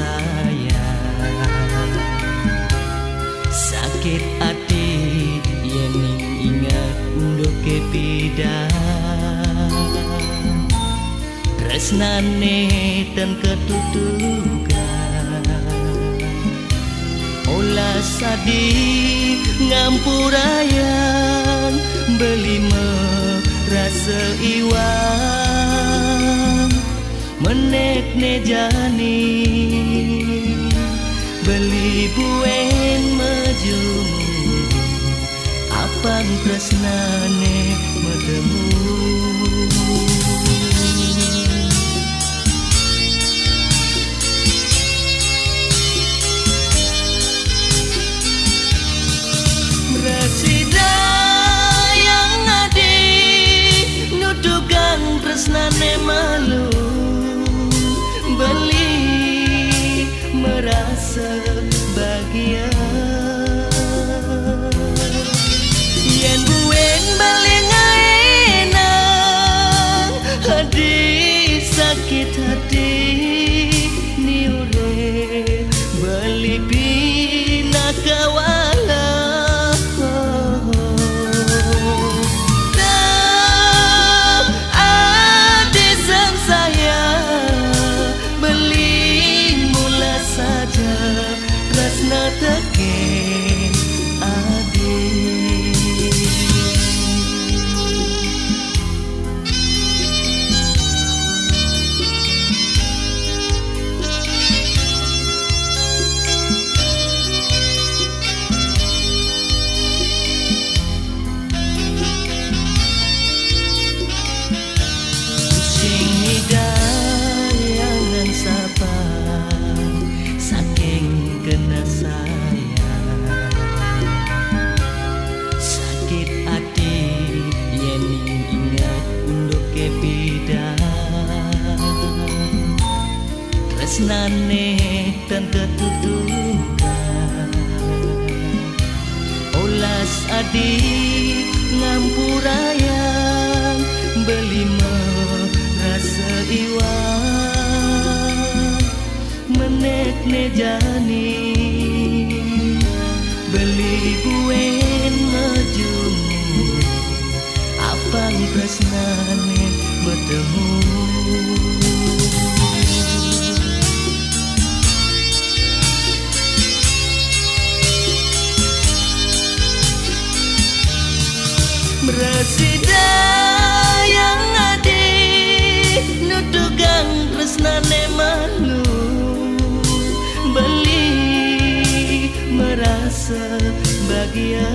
sayang. Sakit hati yening ingat ndoke pidan. Tresnane ten ketutukan. Olah sadi ngampurayan beli merasa iwan. Menek ne jani beli buen mejumu apang tresnane medemu. Resida yang adi nudugang tresnane malu beli merasa bahagia. Yen buen beli ngaenang hadi sakit hati niure beli pina kawala. Rasna teke adik. Sing hidayangan sapa kena sayang. Sakit hati yening ingat ndoke pidan. Tresnane ten ketutukan. Olas adi ngampurayan beli merasa iwan. Menek ne jani beli buen mejumu apang tresnane bertemu. Resida yang adi nudugang tresnane malu beli merasa bahagia.